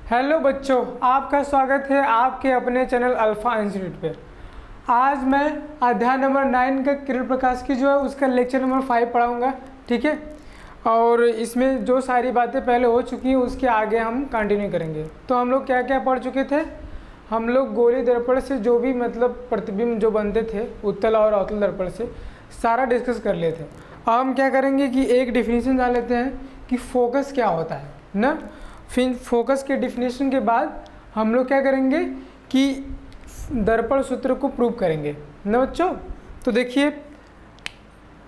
Hello बच्चों, आपका स्वागत है आपके अपने चैनल अल्फा इंस्टीट्यूट पे। आज मैं अध्याय नंबर 9 का किरण प्रकाश की जो है उसका लेक्चर नंबर 5 पढ़ाऊंगा। ठीक है, और इसमें जो सारी बातें पहले हो चुकी हैं उसके आगे हम कंटिन्यू करेंगे। तो हम लोग क्या क्या पढ़ चुके थे? हम लोग गोली दर्पण से जो भी मतलब प्रतिबिंब जो बनते थे उत्तल और अवतल दर्पण से सारा डिस्कस कर लिए थे। अब हम क्या करेंगे कि एक डिफिनीशन जान लेते हैं कि फोकस क्या होता है ना। फिर फोकस के डिफिनीशन के बाद हम लोग क्या करेंगे कि दर्पण सूत्र को प्रूव करेंगे ना बच्चों। तो देखिए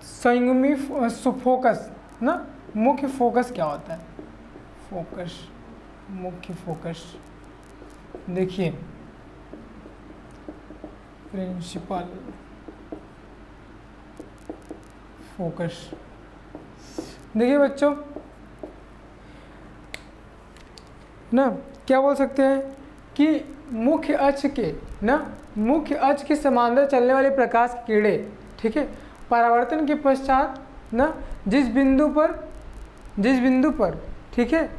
संयुग्मी फोकस ना, मुख्य फोकस क्या होता है? फोकस, मुख्य फोकस, देखिए प्रिंसिपल फोकस। देखिए बच्चों ना, क्या बोल सकते हैं कि मुख्य अक्ष के ना, मुख्य अक्ष के समांतर चलने वाले प्रकाश की किरणें, ठीक है, परावर्तन के पश्चात ना जिस बिंदु पर ठीक है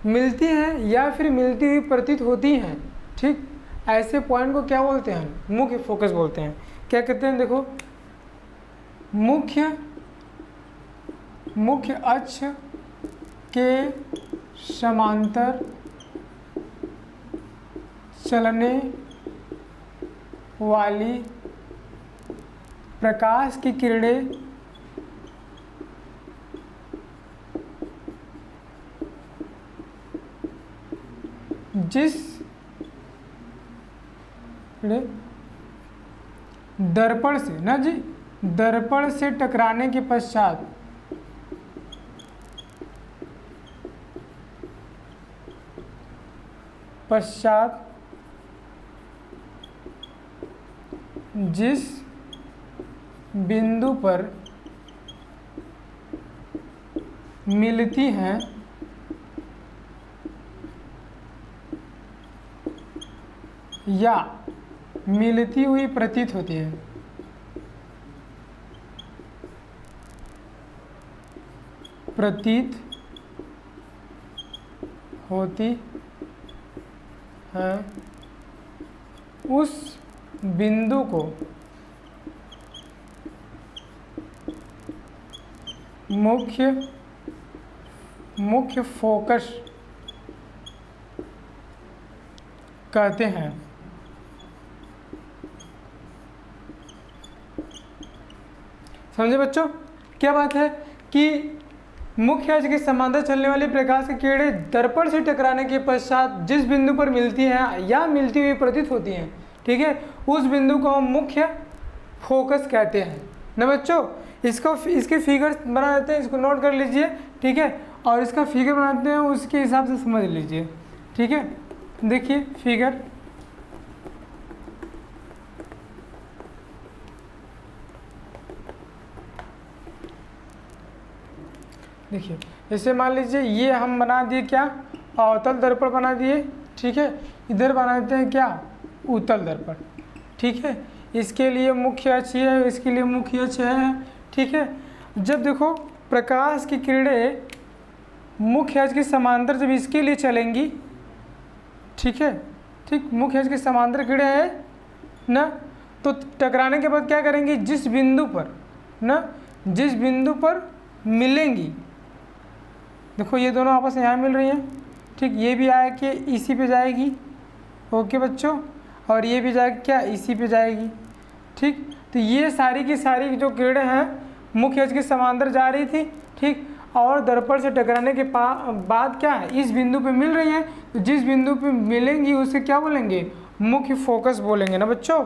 मिलती हैं या फिर मिलती हुई प्रतीत होती हैं, ठीक, ऐसे पॉइंट को क्या बोलते हैं? मुख्य फोकस बोलते हैं। क्या कहते हैं? देखो, मुख्य अक्ष के समांतर चलने वाली प्रकाश की किरणें जिस दर्पण से ना जी, दर्पण से टकराने के पश्चात जिस बिंदु पर मिलती हैं या मिलती हुई प्रतीत होती है, उस बिंदु को मुख्य फोकस कहते हैं। समझे बच्चों? क्या बात है कि मुख्य अक्ष के समांतर चलने वाली प्रकाश की किरणें दर्पण से टकराने के पश्चात जिस बिंदु पर मिलती हैं या मिलती हुई प्रतीत होती हैं, ठीक है, उस बिंदु को हम मुख्य फोकस कहते हैं ना बच्चों। इसके फिगर बना देते हैं, इसको नोट कर लीजिए, ठीक है, और इसका फिगर बनाते हैं उसके हिसाब से समझ लीजिए, ठीक है। देखिए फिगर, देखिए जैसे मान लीजिए ये हम बना दिए क्या, अवतल दर्पण बना दिए, ठीक है, इधर बना देते हैं क्या, उत्तल दर्पण, ठीक है। इसके लिए मुख्य अक्ष है, इसके लिए मुख्य अक्ष है, ठीक है। जब देखो प्रकाश की किरणें मुख्य अक्ष के समांतर जब इसके लिए चलेंगी, ठीक है, ठीक, मुख्य अक्ष के समांतर किरणें है ना, तो टकराने के बाद क्या करेंगी, जिस बिंदु पर मिलेंगी, देखो ये दोनों आपस में यहाँ मिल रही हैं, ठीक, ये भी आया कि इसी पे जाएगी, ओके बच्चों, और ये भी जाएगी क्या, इसी पे जाएगी, ठीक। तो ये सारी की सारी जो किरणें हैं मुख्य अक्ष के समांतर जा रही थी, ठीक, और दर्पण से टकराने के बाद क्या है, इस बिंदु पे मिल रही हैं, तो जिस बिंदु पे मिलेंगी उसे क्या बोलेंगे, मुख्य फोकस बोलेंगे ना बच्चों।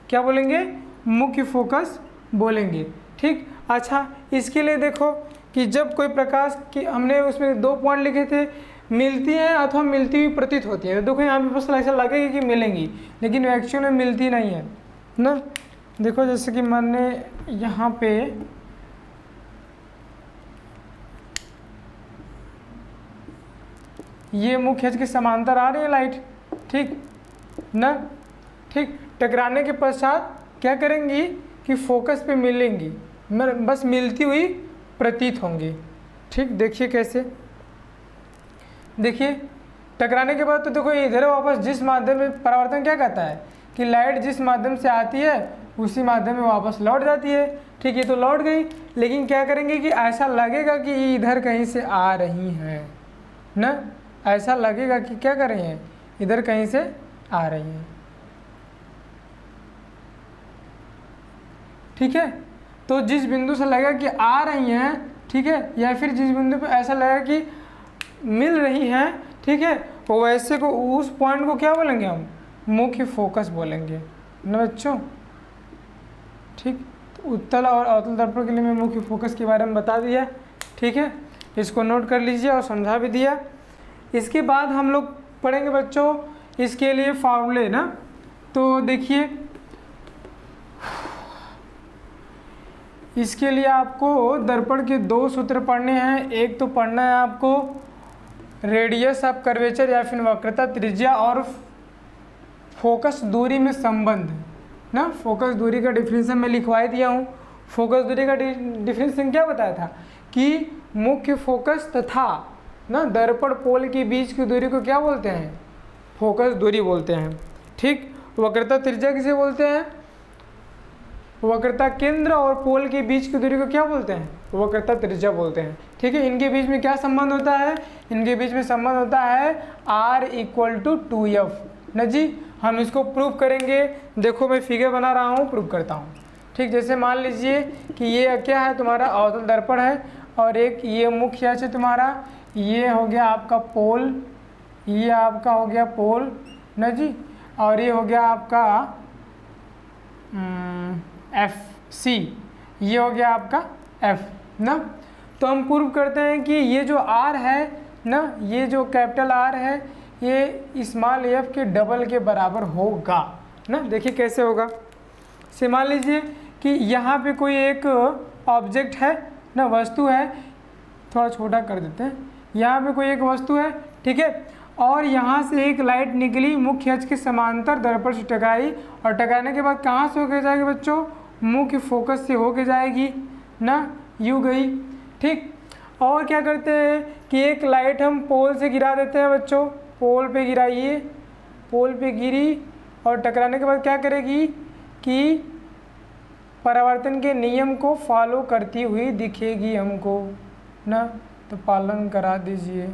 क्या बोलेंगे? मुख्य फोकस बोलेंगे, ठीक। अच्छा, इसके लिए देखो कि जब कोई प्रकाश की, हमने उसमें 2 पॉइंट लिखे थे, मिलती हैं अथवा मिलती हुई प्रतीत होती है। तो देखो यहाँ पे बस ऐसा लगेगा कि मिलेंगी, लेकिन एक्चुअल में मिलती नहीं है ना। देखो जैसे कि मैंने यहाँ पे ये मुख्य अक्ष के समांतर आ रही है लाइट, ठीक ना, ठीक, टकराने के पश्चात क्या करेंगी कि फोकस पे मिलेंगी, बस मिलती हुई प्रतीत होंगी, ठीक। देखिए कैसे, देखिए टकराने के बाद तो देखो इधर वापस जिस माध्यम में परावर्तन क्या कहता है कि लाइट जिस माध्यम से आती है उसी माध्यम में वापस लौट जाती है। ठीक, ये तो लौट गई, लेकिन क्या करेंगे कि ऐसा लगेगा कि ये इधर कहीं से आ रही हैं ना, ऐसा लगेगा कि क्या कर रही हैं, इधर कहीं से आ रही हैं। ठीक है, तो जिस बिंदु से लगेगा कि आ रही हैं, ठीक है, या फिर जिस बिंदु पे ऐसा लगेगा कि मिल रही हैं, ठीक है, तो वैसे को उस पॉइंट को क्या बोलेंगे हम, मुख्य फोकस बोलेंगे ना बच्चों। ठीक, तो उत्तल और अवतल दर्पण के लिए मैं मुख्य फोकस के बारे में बता दिया। ठीक है, इसको नोट कर लीजिए और समझा भी दिया। इसके बाद हम लोग पढ़ेंगे बच्चों इसके लिए फार्मूले ना। तो देखिए इसके लिए आपको दर्पण के 2 सूत्र पढ़ने हैं। एक तो पढ़ना है आपको रेडियस ऑफ कर्वेचर या फिर वक्रता त्रिज्या और फोकस दूरी में संबंध ना। फोकस दूरी का डिफरेंशियल मैं लिखवा दिया हूँ। फोकस दूरी का डिफरेंशियल क्या बताया था कि मुख्य फोकस तथा ना दर्पण पोल के बीच की दूरी को क्या बोलते हैं, फोकस दूरी बोलते हैं। ठीक, वक्रता त्रिज्या किसे बोलते हैं, वक्रता केंद्र और पोल के बीच की दूरी को क्या बोलते हैं, वक्रता त्रिज्या बोलते हैं। ठीक है, इनके बीच में क्या संबंध होता है, इनके बीच में संबंध होता है R = 2F ना जी। हम इसको प्रूव करेंगे। देखो मैं फिगर बना रहा हूँ, प्रूव करता हूँ। ठीक, जैसे मान लीजिए कि ये क्या है, तुम्हारा अवतल दर्पण है और एक ये मुख्य अक्ष है तुम्हारा, ये हो गया आपका पोल, ये आपका हो गया पोल ना जी, और ये हो गया आपका FC, ये हो गया आपका F ना। तो हम प्रूव करते हैं कि ये जो R है ना, ये जो कैपिटल R है ये स्मॉल f के डबल के बराबर होगा ना। देखिए कैसे होगा, से मान लीजिए कि यहाँ पे कोई एक ऑब्जेक्ट है ना, वस्तु है, थोड़ा छोटा कर देते हैं, यहाँ पे कोई एक वस्तु है, ठीक है, और यहाँ से एक लाइट निकली मुख्य अक्ष के समांतर दर्पण से टकराई और टकराने के बाद कहाँ से होके जाएगी बच्चों, मुख्य फोकस से होके जाएगी ना, यूँ गई। ठीक, और क्या करते हैं कि एक लाइट हम पोल से गिरा देते हैं बच्चों, पोल पे गिराइए, पोल पे गिरी और टकराने के बाद क्या करेगी कि परावर्तन के नियम को फॉलो करती हुई दिखेगी हमको ना। तो पालन करा दीजिए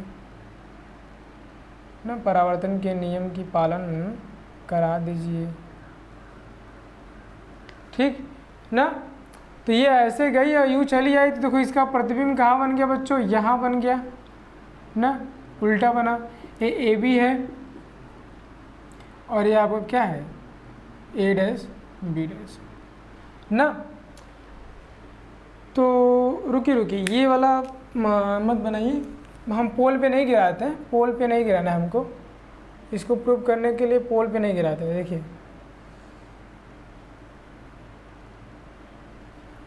ना, परावर्तन के नियम की पालन करा दीजिए। ठीक ना, तो ये ऐसे गई और यूँ चली आई, तो देखो इसका प्रतिबिंब कहाँ बन गया बच्चों, यहाँ बन गया ना, उल्टा बना। ये AB है और ये आपका क्या है A', B' ना। तो रुकिए ये वाला मत बनाइए, हम पोल पे नहीं गिराते हैं, पोल पे नहीं गिराना है हमको, इसको प्रूव करने के लिए पोल पे नहीं गिराते हैं। देखिए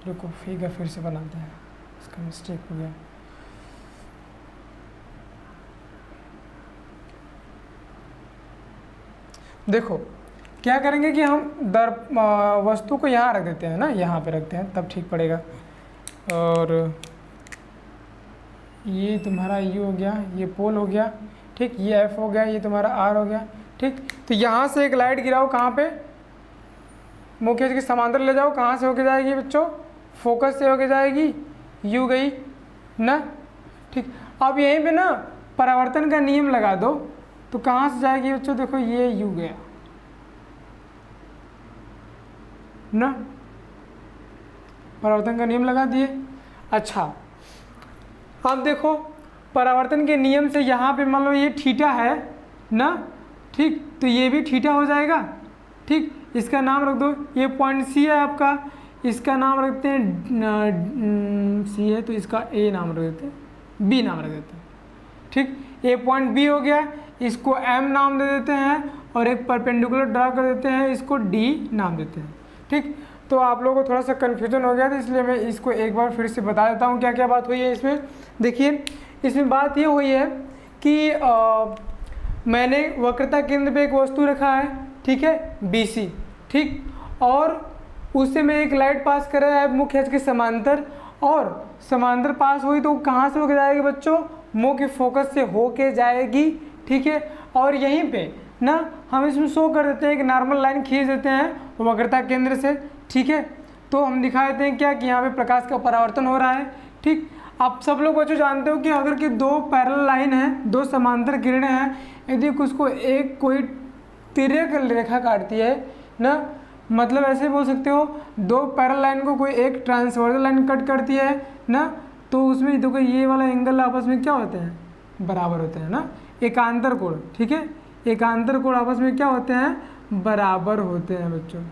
रुको फिगर फिर से बनाते हैं, इसका मिस्टेक हो गया। देखो क्या करेंगे कि हम वस्तु को यहाँ रख देते हैं ना, यहाँ पे रखते हैं तब ठीक पड़ेगा। और ये तुम्हारा U हो गया, ये पोल हो गया, ठीक, ये F हो गया, ये तुम्हारा R हो गया। ठीक, तो यहाँ से एक लाइट गिराओ, कहाँ पे, मुख्य अक्ष के समांतर ले जाओ, कहाँ से होके जाएगी बच्चों, फोकस से होके जाएगी, U गई ना। ठीक, अब यहीं पे ना परावर्तन का नियम लगा दो, तो कहाँ से जाएगी बच्चों, देखो ये U गया ना, परावर्तन का नियम लगा दिए। अच्छा अब देखो परावर्तन के नियम से यहाँ पे मान लो ये थीटा है ना, ठीक, तो ये भी थीटा हो जाएगा। ठीक, इसका नाम रख दो, ये पॉइंट C है आपका, इसका नाम रखते हैं C है तो इसका A नाम रख देते हैं, B नाम रख देते हैं। ठीक, ये पॉइंट B हो गया, इसको M नाम दे देते हैं और एक परपेंडिकुलर ड्रा कर देते हैं, इसको D नाम देते हैं। ठीक, तो आप लोगों को थोड़ा सा कन्फ्यूजन हो गया था, इसलिए मैं इसको एक बार फिर से बता देता हूँ क्या क्या बात हुई है इसमें। देखिए इसमें बात ये हुई है कि मैंने वक्रता केंद्र पे एक वस्तु रखा है, ठीक है, BC, ठीक, और उससे मैं एक लाइट पास कर रहा है मुख्य अक्ष के समांतर, और समांतर पास हुई तो कहाँ से होके जाएगी बच्चों, मुख्य फोकस से होके जाएगी। ठीक है। और यहीं पे ना हम इसमें शो कर देते हैं, एक नॉर्मल लाइन खींच देते हैं वक्रता केंद्र से, ठीक है। तो हम दिखा देते हैं क्या कि यहाँ पे प्रकाश का परावर्तन हो रहा है, ठीक। आप सब लोग बच्चों जानते हो कि अगर कि दो पैरेलल लाइन है, दो समांतर किरणें हैं, यदि उसको एक कोई तिर्यक रेखा काटती है ना, मतलब ऐसे बोल सकते हो दो पैरेलल लाइन को कोई एक ट्रांसवर्सल लाइन कट करती है ना, तो उसमें देखो ये वाला एंगल आपस में क्या होते हैं, बराबर होते हैं ना, एकांतर कोण, ठीक है। एकांतर कोण आपस में क्या होते हैं, बराबर होते हैं बच्चों।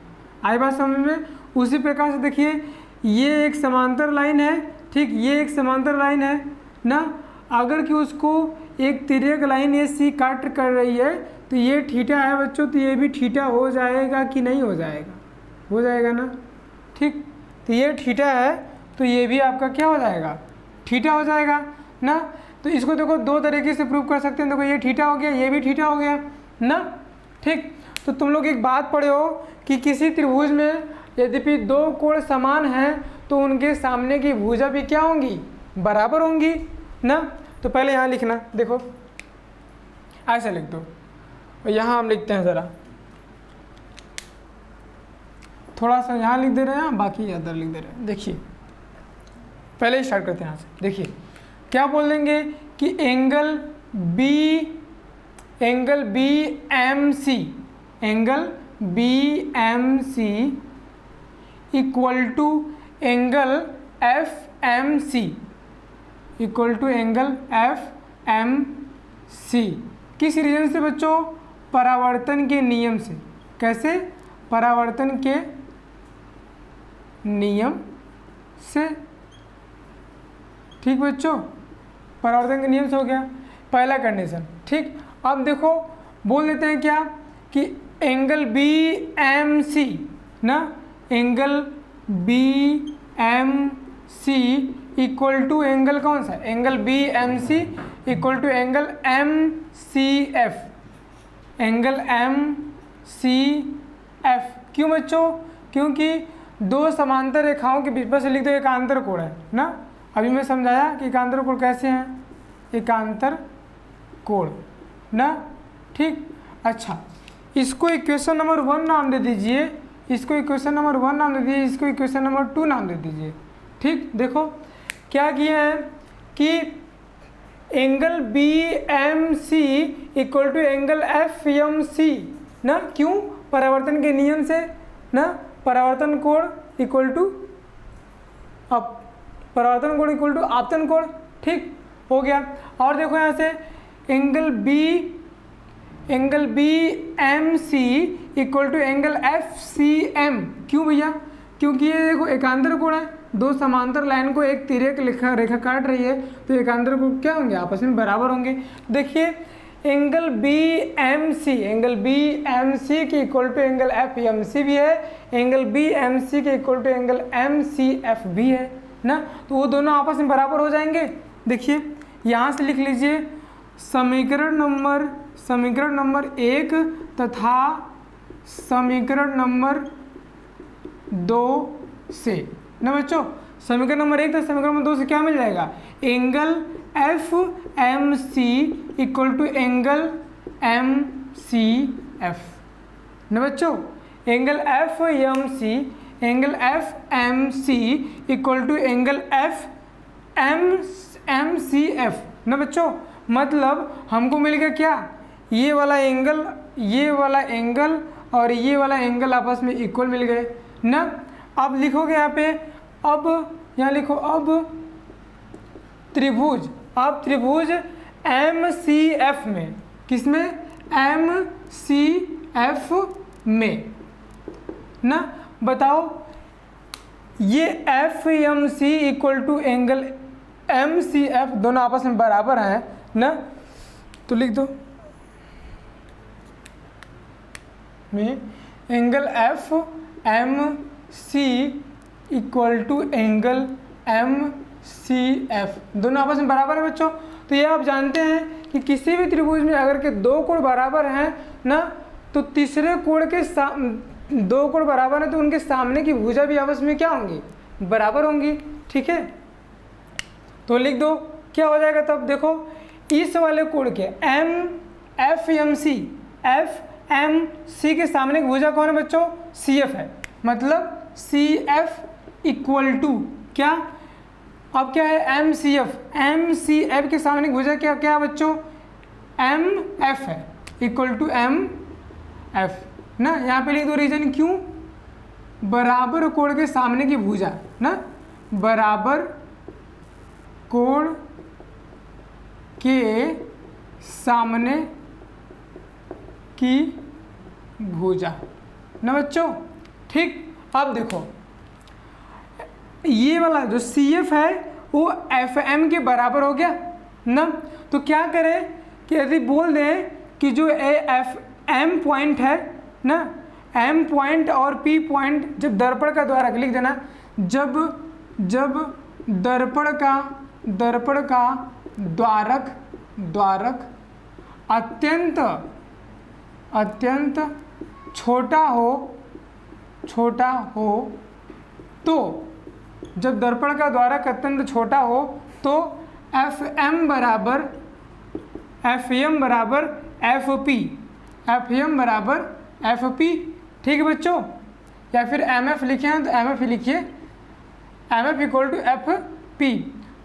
आई बात समझ में। उसी प्रकार से देखिए ये एक समांतर लाइन है, ठीक, ये एक समांतर लाइन है ना, अगर कि उसको एक तिर्यक लाइन ये सी काट कर रही है तो ये थीटा है बच्चों, तो ये भी थीटा हो जाएगा कि नहीं हो जाएगा, हो जाएगा ना, ठीक। तो ये थीटा है तो ये भी आपका क्या हो जाएगा, थीटा हो जाएगा ना। तो इसको देखो दो तरीके से प्रूव कर सकते हैं, देखो ये थीटा हो गया, ये भी थीटा हो गया ना, ठीक। तो तुम लोग एक बात पढ़े हो कि किसी त्रिभुज में यद्यपि दो कोण समान हैं तो उनके सामने की भुजा भी क्या होंगी, बराबर होंगी ना। तो पहले यहाँ लिखना, देखो ऐसे लिख दो, और यहाँ हम लिखते हैं ज़रा, थोड़ा सा यहाँ लिख दे रहे हैं, बाकी इधर लिख दे रहे हैं। देखिए पहले ही स्टार्ट करते हैं यहाँ से। देखिए क्या बोल देंगे कि angle B M C, angle B M C equal to angle F M C, equal to angle F M C. किस रीजन से बच्चों, परावर्तन के नियम से। कैसे, परावर्तन के नियम से, ठीक बच्चों, परावर्तन के नियम से हो गया पहला कंडीशन, ठीक। अब देखो बोल देते हैं क्या कि एंगल बी एम सी ना, angle B M C equal to angle कौन सा, angle B M C equal to angle M C F, angle M C F. क्यों बच्चों, क्योंकि दो समांतर रेखाओं के बीच, बस लिख दो एकांतर कोण है ना। अभी मैं समझाया कि एकांतर कोण कैसे हैं, एकांतर कोण ना, ठीक। अच्छा, इसको इक्वेशन नंबर 1 नाम दे दीजिए, इसको इक्वेशन नंबर 1 नाम दे दीजिए, इसको इक्वेशन नंबर 2 नाम दे दीजिए, ठीक। देखो क्या किया है कि angle B M C equal to angle F M C ना, क्यों, परावर्तन के नियम से ना, परावर्तन कोण इक्वल टू परावर्तन कोण इक्वल टू आपतन कोण, ठीक हो गया। और देखो यहाँ से angle B M C equal to angle F C M, क्यों भैया, क्योंकि ये देखो एकांतर कोण है, दो समांतर लाइन को एक तिर्यक रेखा काट रही है, तो एकांतर कोण क्या होंगे, आपस में बराबर होंगे। देखिए angle B M C, angle B M C के equal to angle F M C भी है, एंगल बी एम सी के equal to angle M C F भी है ना, तो वो दोनों आपस में बराबर हो जाएंगे। देखिए यहाँ से लिख लीजिए समीकरण नंबर 1 तथा समीकरण नंबर 2 से ना बच्चों, समीकरण नंबर 1 तथा समीकरण नंबर 2 से क्या मिल जाएगा, angle F M C equal to angle M C F ना बच्चों, angle F M C equal to angle F M C F ना बच्चों। मतलब हमको मिल गया क्या, ये वाला एंगल और ये वाला एंगल आपस में इक्वल मिल गए ना। अब लिखोगे यहाँ पे, अब यहाँ लिखो, अब त्रिभुज एम सी एफ में, किसमें, एम सी एफ में ना, बताओ ये F M C equal to angle M C F दोनों आपस में बराबर हैं ना, तो लिख दो में angle F M C equal to angle M C F दोनों आपस में बराबर है बच्चों। तो ये आप जानते हैं कि किसी भी त्रिभुज में अगर के दो कोण बराबर हैं ना, तो तीसरे कोण के दो कोण बराबर हैं तो उनके सामने की भुजा भी आपस में क्या होंगी, बराबर होंगी, ठीक है। तो लिख दो क्या हो जाएगा तब, देखो इस वाले कोण के एफ एम सी के सामने की भुजा कौन है बच्चों? सी एफ है, मतलब सी एफ इक्वल टू क्या, अब क्या है एम सी एफ के सामने की भुजा क्या क्या है बच्चों? एम एफ है, इक्वल टू एम एफ ना। यहाँ पे लिख दो रीजन क्यों, बराबर कोण के सामने की भुजा ना, बराबर कोण के सामने की भुजा ना बच्चों। ठीक, अब देखो ये वाला जो सी एफ है वो एफ एम के बराबर हो गया ना। तो क्या करें कि यदि बोल दें कि जो एफ एम पॉइंट है ना, एम पॉइंट और पी पॉइंट जब दर्पण का द्वारक, लिख देना, जब दर्पण का द्वारक अत्यंत छोटा हो तो, जब दर्पण का द्वारक अत्यंत छोटा हो तो एफ एम बराबर एफ पी। ठीक है बच्चों, या फिर एम एफ लिखे हैं तो एम एफ लिखिए, M F equal to F P.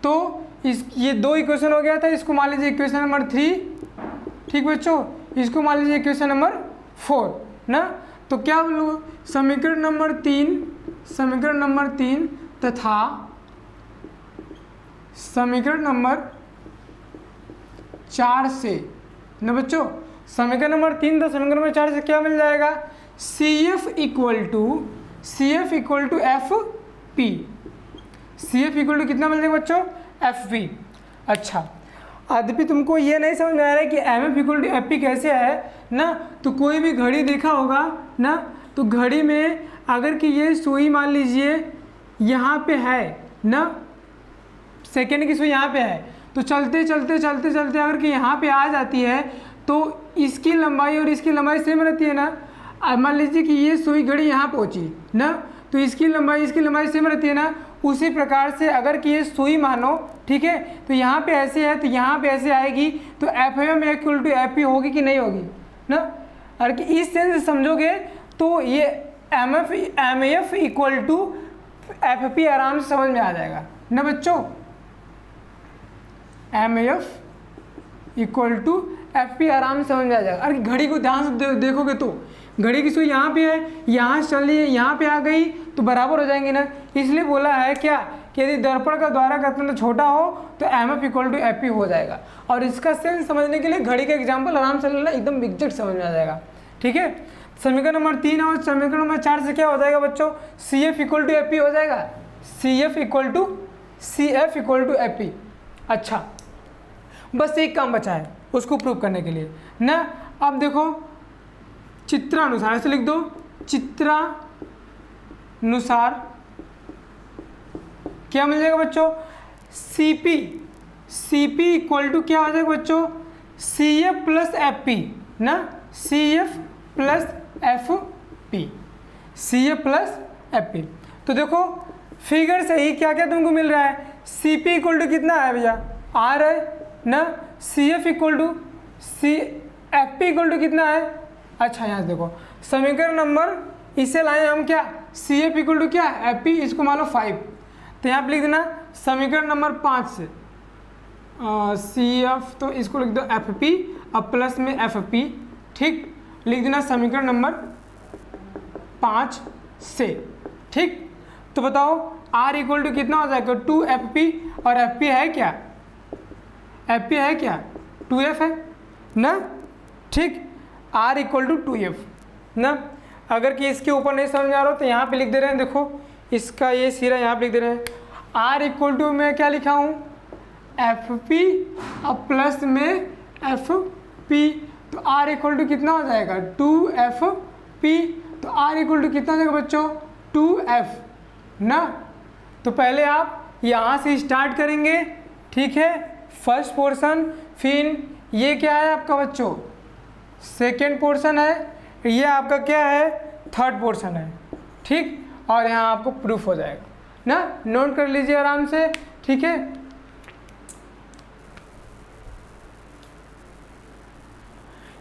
तो ये दो इक्वेशन हो गया था, इसको मान लीजिए इक्वेशन नंबर 3। ठीक बच्चों, इसको मान लीजिए इक्वेशन नंबर 4 ना। तो क्या बोलो, समीकरण नंबर 3 तथा समीकरण नंबर 4 से ना बच्चों, समीकरण नंबर 3 तो समीकरण नंबर 4 से क्या मिल जाएगा? C F equal to F P. C F equal to कितना मिल जाएगा बच्चों? F P. अच्छा, यद्यपि तुमको ये नहीं समझ में आ रहा है कि M F equal to F P कैसे है ना, तो कोई भी घड़ी देखा होगा ना, तो घड़ी में अगर कि ये सुई मान लीजिए यहाँ पे है ना, सेकेंड की सुई यहाँ पे है, तो चलते अगर कि यहाँ पे आ जाती है तो इसकी लंबाई और इसकी लंबाई सेम रहती है ना। मान लीजिए कि ये सुई घड़ी यहाँ पहुँची ना, तो इसकी लंबाई सेम रहती है ना। उसी प्रकार से अगर कि ये सुई मानो, ठीक है, तो यहाँ पे ऐसे है तो यहाँ पे ऐसे आएगी, तो F M equal to F P होगी कि नहीं होगी ना। और कि इस सेंस से समझोगे तो ये M F equal to F P आराम से समझ में आ जाएगा ना बच्चों। M F equal to F P आराम से समझ में आ जाएगा। अरे घड़ी को ध्यान से देखोगे तो घड़ी की सुई यहाँ पे है, यहाँ से चल रही है, यहाँ पे आ गई तो बराबर हो जाएंगे ना। इसलिए बोला है क्या कि यदि दर्पण का द्वारक अत्यंत छोटा हो तो M F equal to F P हो जाएगा। और इसका सेंस समझने के लिए घड़ी का एग्जाम्पल आराम से लेना, एकदम एग्जैक्ट समझ में आ जाएगा। ठीक है, समीकरण नंबर 3 और समीकरण नंबर 4 से क्या हो जाएगा बच्चों? C F equal to F P हो जाएगा, C F equal to F P. अच्छा, बस एक काम बचा है उसको प्रूव करने के लिए ना। अब देखो चित्रानुसार, ऐसे लिख दो, चित्रानुसार क्या मिल जाएगा बच्चों? सी पी इक्वल टू क्या हो जाएगा बच्चों? C F plus F P ना, C F plus F P. तो देखो फिगर से ही क्या क्या तुमको मिल रहा है? सी पी इक्वल टू कितना है भैया? आर है ना। C F equal to F P equal to कितना है? अच्छा, यहाँ से देखो समीकरण नंबर इसे लाए हम क्या, सी एफ इक्वल टू क्या, एफ पी, इसको मान लो 5। तो यहाँ पे लिख देना समीकरण नंबर 5 से सी एफ, तो इसको लिख दो एफ पी, अब प्लस में एफ पी। ठीक, लिख देना समीकरण नंबर 5 से। ठीक, तो बताओ आर इक्वल टू कितना हो जाएगा? 2 एफ पी, और एफ पी है क्या? एफ पी है क्या? 2f है ना। ठीक, r इक्वल टू 2f ना। अगर कि इसके ऊपर नहीं समझ आ रहा हो तो यहाँ पे लिख दे रहे हैं, देखो इसका ये सिरा यहाँ पे लिख दे रहे हैं, r इक्वल टू मैं क्या लिखा हूँ? एफ पी, अब प्लस में एफ पी, तो r इक्वल टू कितना हो जाएगा? 2f p। तो r इक्वल टू कितना हो जाएगा बच्चों? 2f ना। तो पहले आप यहाँ से स्टार्ट करेंगे, ठीक है, फर्स्ट पोर्शन, फिर ये क्या है आपका बच्चों? सेकेंड पोर्शन है, ये आपका क्या है? थर्ड पोर्शन है। ठीक, और यहाँ आपको प्रूफ हो जाएगा ना, नोट कर लीजिए आराम से। ठीक है,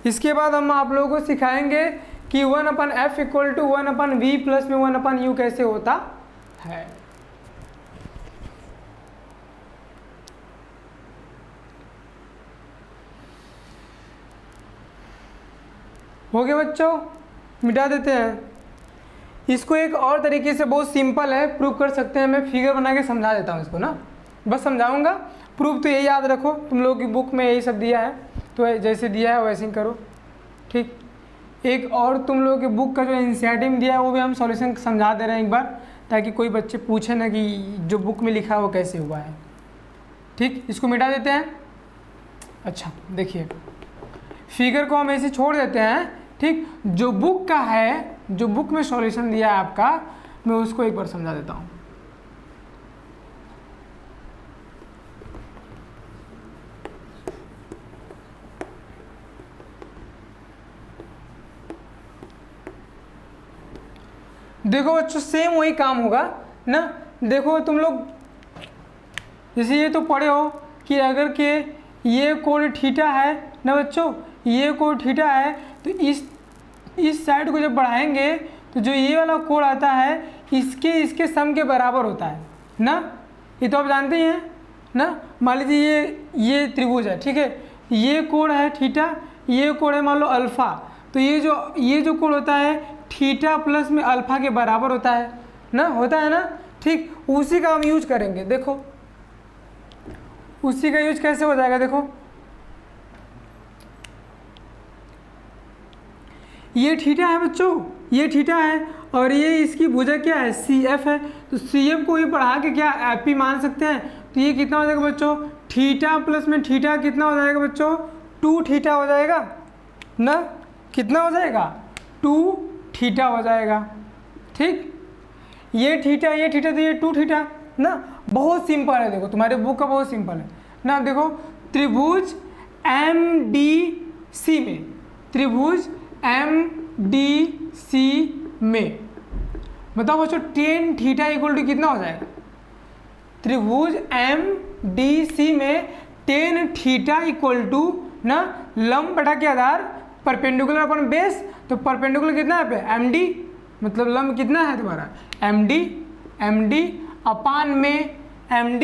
इसके बाद हम आप लोगों को सिखाएंगे कि 1/f equal to 1/v plus में 1/u कैसे होता है। हो गया बच्चों, मिटा देते हैं इसको। एक और तरीके से बहुत सिंपल है, प्रूव कर सकते हैं। मैं फिगर बना के समझा देता हूँ इसको ना, बस समझाऊंगा। प्रूफ तो यही याद रखो, तुम लोगों की बुक में यही सब दिया है, तो जैसे दिया है वैसे ही करो, ठीक। एक और तुम लोगों की बुक का जो एनसीईआरटी में दिया है वो भी हम सॉल्यूशन समझा दे रहे हैं एक बार, ताकि कोई बच्चे पूछे ना कि जो बुक में लिखा है वो कैसे हुआ है, ठीक। इसको मिटा देते हैं। अच्छा देखिए, फिगर को हम ऐसे छोड़ देते हैं, ठीक। जो बुक का है, जो बुक में सॉल्यूशन दिया है आपका, मैं उसको एक बार समझा देता हूँ। देखो बच्चों, सेम वही काम होगा ना। देखो तुम लोग जैसे ये तो पढ़े हो कि अगर के ये कोण थीटा है ना बच्चों, ये कोण थीटा है, तो इस साइड को जब बढ़ाएंगे तो जो ये वाला कोण आता है इसके सम के बराबर होता है ना। ये तो आप जानते ही हैं ना। मान लीजिए ये त्रिभुज है, ठीक है, ये कोण है थीटा, ये कोण है मान लो अल्फा, तो ये जो कोण होता है थीटा प्लस में अल्फा के बराबर होता है ना, ठीक। उसी का हम यूज करेंगे। देखो उसी का यूज कैसे हो जाएगा, देखो ये थीटा है बच्चों, ये थीटा है, और ये इसकी भुजा क्या है, सी एफ है, तो सी एफ को ही बढ़ा के क्या एफ पी मान सकते हैं। तो ये कितना हो जाएगा बच्चों, थीटा प्लस में थीटा कितना हो जाएगा बच्चों, 2 थीटा हो जाएगा ना। कितना हो जाएगा, 2 थीटा हो जाएगा, ठीक। ये थीटा तो ये 2 थीटा ना। बहुत सिंपल है, देखो तुम्हारे बुक का बहुत सिंपल है ना। देखो त्रिभुज एम डी सी में, त्रिभुज एम डी सी में बताओ बच्चों tan थीटा इक्वल टू कितना हो जाएगा। त्रिभुज एम डी सी में tan थीटा इक्वल टू ना लंब बटा के आधार परपेंडिकुलर अपन बेस, तो परपेंडिकुलर कितना है पे एम डी, मतलब लंब कितना है तुम्हारा एम डी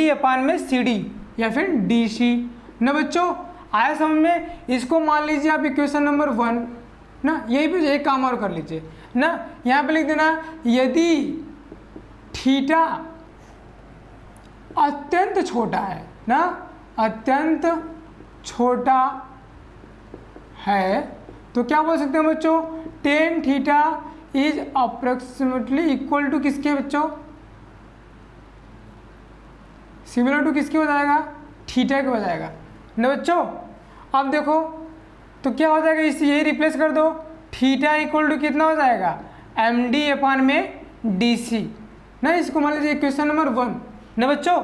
अपान में सी डी या फिर डी सी ना बच्चों। आया समझ में। इसको मान लीजिए आप इक्वेशन नंबर 1 ना, यही पे एक काम और कर लीजिए ना, यहाँ पे लिख देना यदि थीटा अत्यंत छोटा है ना, अत्यंत छोटा है, तो क्या बोल सकते हैं बच्चों, tan theta is approximately equal to किसके बच्चों, सिमिलर टू किसके हो जाएगा, थीटा के हो जाएगा ना बच्चों। अब देखो तो क्या हो जाएगा, इसे यही रिप्लेस कर दो, थीटा इक्वल टू कितना हो जाएगा एम डी अपान में डी सी ना। इसको मान लीजिए क्वेश्चन नंबर 1 ना बच्चों।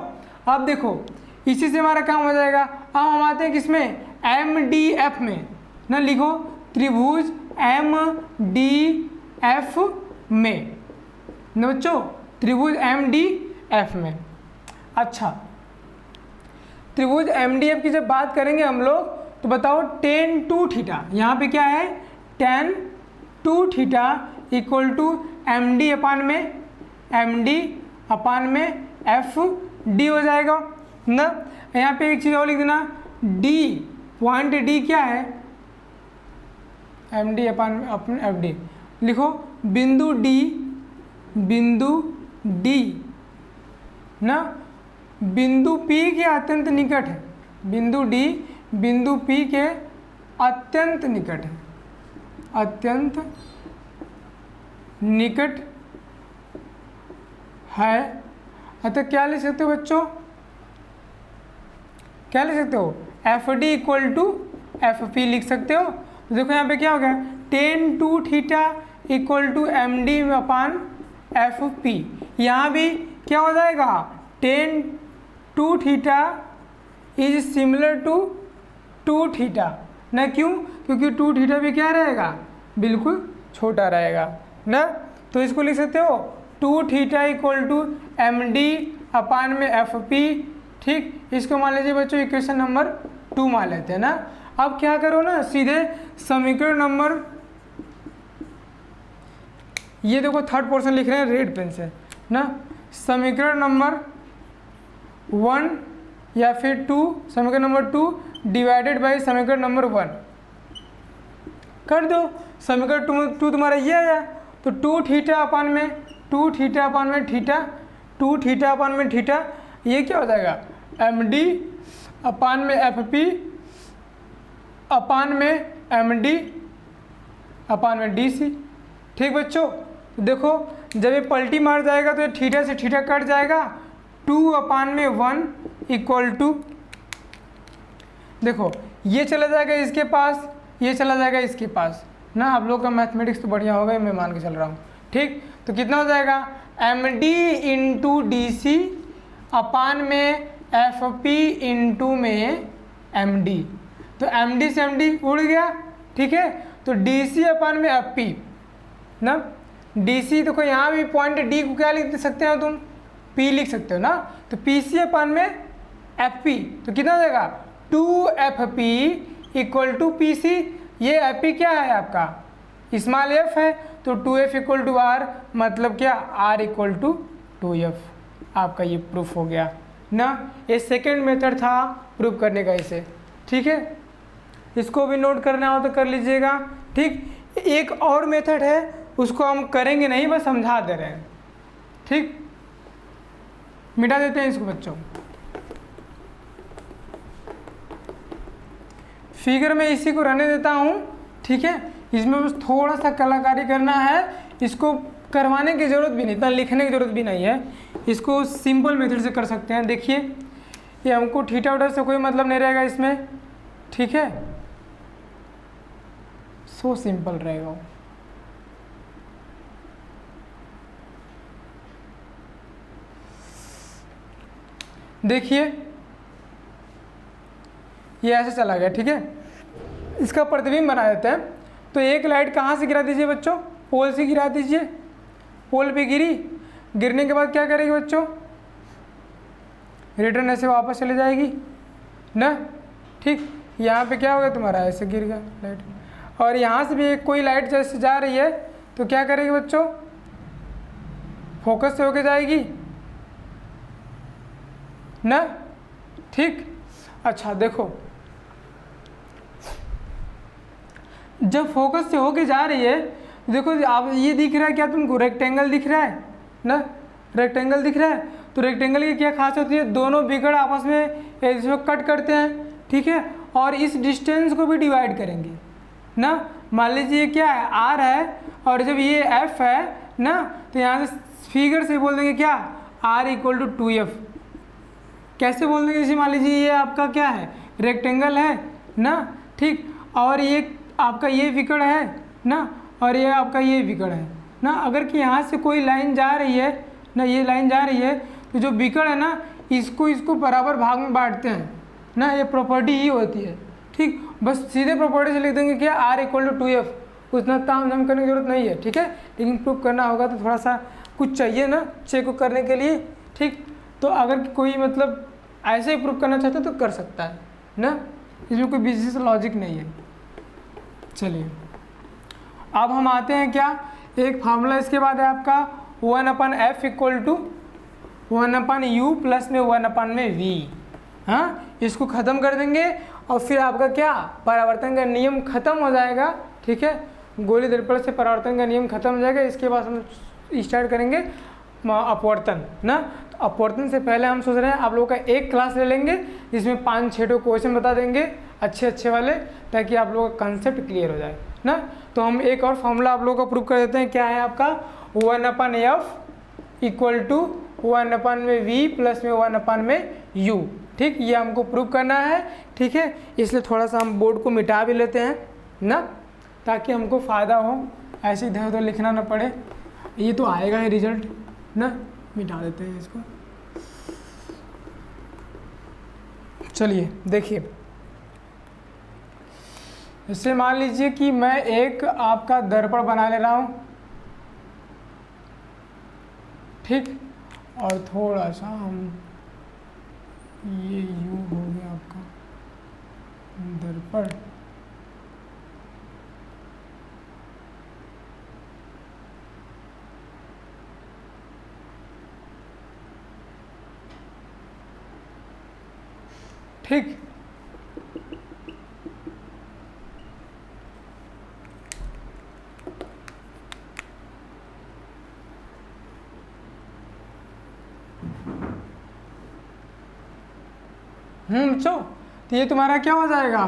अब देखो इसी से हमारा काम हो जाएगा। अब हम आते हैं किसमें, एम डी एफ में ना। लिखो त्रिभुज एम डी एफ में ना बच्चों, त्रिभुज एम डी एफ में। अच्छा, त्रिभुज एम डी एफ की जब बात करेंगे हम लोग, तो बताओ tan 2 थीटा, यहाँ पे क्या है tan 2 theta equal to M D upon में एफ डी हो जाएगा ना। यहाँ पे एक चीज़ और लिख देना, डी पॉइंट डी क्या है, एम डी अपान में एफ डी। लिखो बिंदु डी ना बिंदु P के अत्यंत निकट है, बिंदु D बिंदु P के अत्यंत निकट है, अत्यंत निकट है। अतः क्या लिख सकते हो बच्चों, क्या लिख सकते हो, F D equal to F P लिख सकते हो। तो देखो यहाँ पे क्या हो गया, tan 2 theta equal to M D upon F P. यहाँ भी क्या हो जाएगा, tan 2 theta is similar to 2 theta ना। क्यों, क्योंकि 2 थीटा भी क्या रहेगा, बिल्कुल छोटा रहेगा ना। तो इसको लिख सकते हो 2 theta equal to M D upon में एफ पी, ठीक। इसको मान लीजिए बच्चों इक्वेशन नंबर 2 मान लेते हैं ना। अब क्या करो ना, सीधे समीकरण नंबर, ये देखो थर्ड पोर्शन लिख रहे हैं रेड पेन से ना, समीकरण नंबर 1 या फिर 2, समीकरण नंबर 2 डिवाइडेड बाई समीकरण नंबर 1 कर दो। समीकरण 2 तुम्हारा ये आया, तो 2 थीटा अपान में 2 थीटा अपान में थीटा, 2 थीटा अपान में थीटा, ये क्या हो जाएगा md अपान में fp अपान में md अपान में dc। ठीक बच्चों, देखो जब ये पलटी मार जाएगा तो ये थीटा से थीटा कट जाएगा, 2 अपान में 1 इक्वल टू, देखो ये चला जाएगा इसके पास, ये चला जाएगा इसके पास ना। आप लोग का मैथमेटिक्स तो बढ़िया होगा, मैं मान के चल रहा हूँ। ठीक, तो कितना हो जाएगा md इंटू डी सी अपान में fp इंटू में md, तो md से md उड़ गया। ठीक है, तो dc अपान में fp ना, dc देखो यहाँ भी पॉइंट d को क्या लिख सकते हो तुम, p लिख सकते हो ना, तो pc अपान में fp, तो कितना हो जाएगा 2fp इक्वल टू pc। ये fp क्या है आपका, स्मॉल f है, तो 2f इक्वल टू r, मतलब क्या r इक्वल टू 2f। आपका ये प्रूफ हो गया ना। ये सेकेंड मेथड था प्रूफ करने का इसे। ठीक है, इसको भी नोट करना हो तो कर लीजिएगा। ठीक, एक और मेथड है, उसको हम करेंगे नहीं, बस समझा दे रहे हैं। ठीक, मिटा देते हैं इसको बच्चों। फिगर में इसी को रहने देता हूँ। ठीक है, इसमें बस थोड़ा सा कलाकारी करना है, इसको करवाने की ज़रूरत भी नहीं, इतना लिखने की ज़रूरत भी नहीं है, इसको सिंपल मेथड से कर सकते हैं। देखिए ये हमको थीटा उटा से कोई मतलब नहीं रहेगा इसमें। ठीक है, सो सिंपल रहेगा वो। देखिए ये ऐसे चला गया। ठीक है, इसका प्रतिबिंब बना देते हैं। तो एक लाइट कहाँ से गिरा दीजिए बच्चों, पोल से गिरा दीजिए। पोल पे गिरी, गिरने के बाद क्या करेगी बच्चों, रिटर्न ऐसे वापस चले जाएगी ना। ठीक, यहाँ पे क्या होगा तुम्हारा, ऐसे गिर गया लाइट, और यहाँ से भी एक कोई लाइट जैसे जा रही है तो क्या करेगी बच्चों, फोकस से होके जाएगी ना। ठीक, अच्छा देखो, जब फोकस से होके जा रही है, देखो आप ये दिख रहा है क्या तुमको, रेक्टेंगल दिख रहा है ना, रेक्टेंगल दिख रहा है। तो रेक्टेंगल की क्या खास होती है, दोनों बिगड़ आपस में इसमें कट करते हैं। ठीक है, और इस डिस्टेंस को भी डिवाइड करेंगे ना। मान लीजिए क्या है, आर है, और जब ये एफ है ना, तो यहाँ से फिगर से बोल देंगे क्या, आर इक्वल टू 2f। कैसे बोल देंगे, जैसे मान लीजिए ये आपका क्या है, रेक्टेंगल है ना। ठीक, और ये आपका ये विकर्ण है ना, और ये आपका ये विकर्ण है ना। अगर कि यहाँ से कोई लाइन जा रही है ना, ये लाइन जा रही है, तो जो विकर्ण है ना, इसको बराबर भाग में बांटते हैं ना, ये प्रॉपर्टी ही होती है। ठीक, बस सीधे प्रॉपर्टी से लिख देंगे कि आर इक्वल टू 2f, उतना ताम करने की जरूरत नहीं है। ठीक है, लेकिन प्रूफ करना होगा तो थोड़ा सा कुछ चाहिए ना चेक करने के लिए। ठीक, तो अगर कोई मतलब ऐसे ही प्रूफ करना चाहता है तो कर सकता है ना, इसमें कोई विशेष लॉजिक नहीं है। चलिए अब हम आते हैं क्या, एक फार्मूला इसके बाद है आपका 1/f equal to 1/u plus में 1/v। हाँ, इसको ख़त्म कर देंगे और फिर आपका क्या, परावर्तन का नियम खत्म हो जाएगा। ठीक है, गोली दर्पण से परावर्तन का नियम खत्म हो जाएगा। इसके बाद हम स्टार्ट करेंगे अपवर्तन ना। तो अपवर्तन से पहले हम सोच रहे हैं आप लोगों का एक क्लास ले लेंगे, जिसमें 5-6 क्वेश्चन बता देंगे अच्छे वाले, ताकि आप लोगों का कंसेप्ट क्लियर हो जाए ना। तो हम एक और फॉर्मूला आप लोगों को प्रूव कर देते हैं। क्या है आपका, 1/f equal to 1/v plus में 1/u। ठीक, ये हमको प्रूव करना है। ठीक है, इसलिए थोड़ा सा हम बोर्ड को मिटा भी लेते हैं ना, ताकि हमको फ़ायदा हो, ऐसे इधर उधर लिखना ना पड़े। ये तो आएगा ही रिजल्ट ना, मिटा देते हैं इसको। चलिए देखिए, इससे मान लीजिए कि मैं एक आपका दर्पण बना ले रहा हूँ। ठीक, और थोड़ा सा हम ये यू हो गया आपका, दर्पण ठीक। बच्चों, तो ये तुम्हारा क्या हो जाएगा,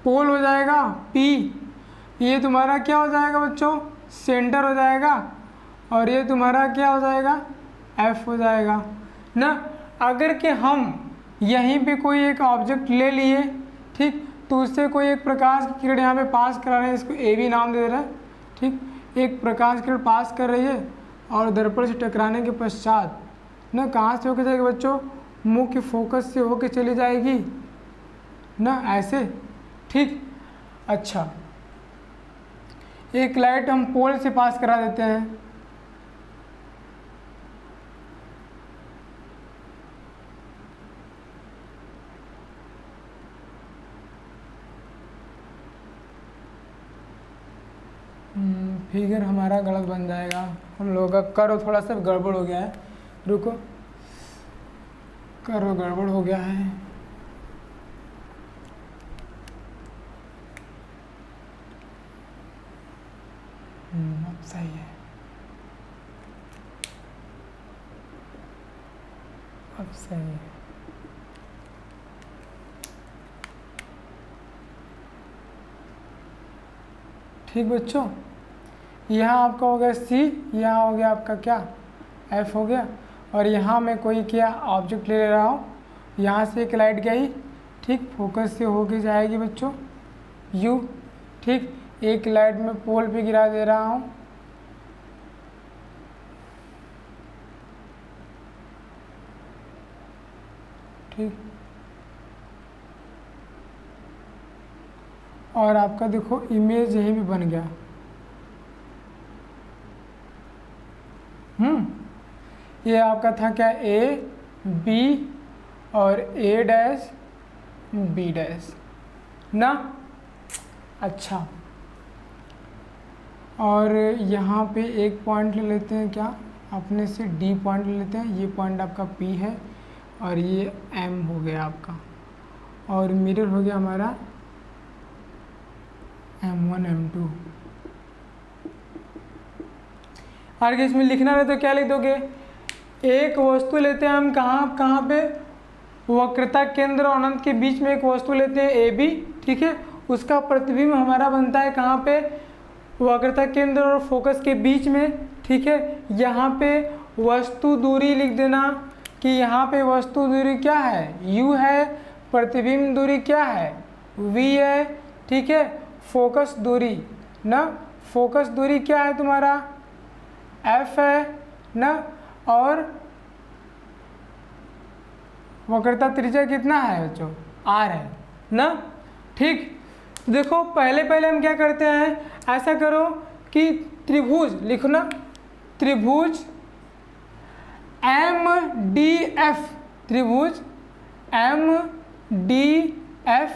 पोल हो जाएगा P। ये तुम्हारा क्या हो जाएगा बच्चों, सेंटर हो जाएगा। और ये तुम्हारा क्या हो जाएगा, F हो जाएगा ना। अगर कि हम यहीं पे कोई एक ऑब्जेक्ट ले लिए, ठीक, तो उससे कोई एक प्रकाश की किरण यहाँ पे पास करा रहे हैं, इसको ए भी नाम दे रहा है, ठीक। एक प्रकाश किरण पास कर रही है और दर्पण से टकराने के पश्चात ना कहाँ से होकर जाएगी बच्चों, मुख्य फोकस से होके चली जाएगी ना, ऐसे, ठीक। अच्छा, एक लाइट हम पोल से पास करा देते हैं, फिगर हमारा गलत बन जाएगा, हम लोगों का करो थोड़ा सा गड़बड़ हो गया है, रुको, करो गड़बड़ हो गया है। अब सही है, अब सही है। ठीक बच्चों, यहाँ आपका हो गया C, यहाँ हो गया आपका क्या, F हो गया। और यहाँ मैं कोई क्या ऑब्जेक्ट ले रहा हूँ, यहाँ से एक लाइट गई, ठीक, फोकस से होके जाएगी बच्चों U, ठीक। एक लाइट में पोल पे गिरा दे रहा हूँ, ठीक। और आपका देखो इमेज यहीं भी बन गया, ये आपका था क्या, A B और A डैश B डैश ना। अच्छा, और यहाँ पे एक पॉइंट ले लेते हैं क्या, अपने से D पॉइंट ले लेते हैं, ये पॉइंट आपका P है और ये M हो गया आपका, और मिरर हो गया हमारा M1 M2। आगे इसमें लिखना रहे तो क्या लिख दोगे, एक वस्तु लेते हैं हम कहाँ पे, वक्रता केंद्र और अनंत के बीच में एक वस्तु लेते हैं AB, ठीक है। उसका प्रतिबिंब हमारा बनता है कहाँ पे, वक्रता केंद्र और फोकस के बीच में, ठीक है। यहाँ पे वस्तु दूरी लिख देना कि यहाँ पे वस्तु दूरी क्या है, U है, प्रतिबिंब दूरी क्या है, V है, ठीक है। फोकस दूरी ना, फोकस दूरी क्या है तुम्हारा, F है ना, और वक्रता त्रिज्या कितना है बच्चों, R है ना, ठीक। देखो पहले हम क्या करते हैं, ऐसा करो कि त्रिभुज लिखना, त्रिभुज MDF, त्रिभुज MDF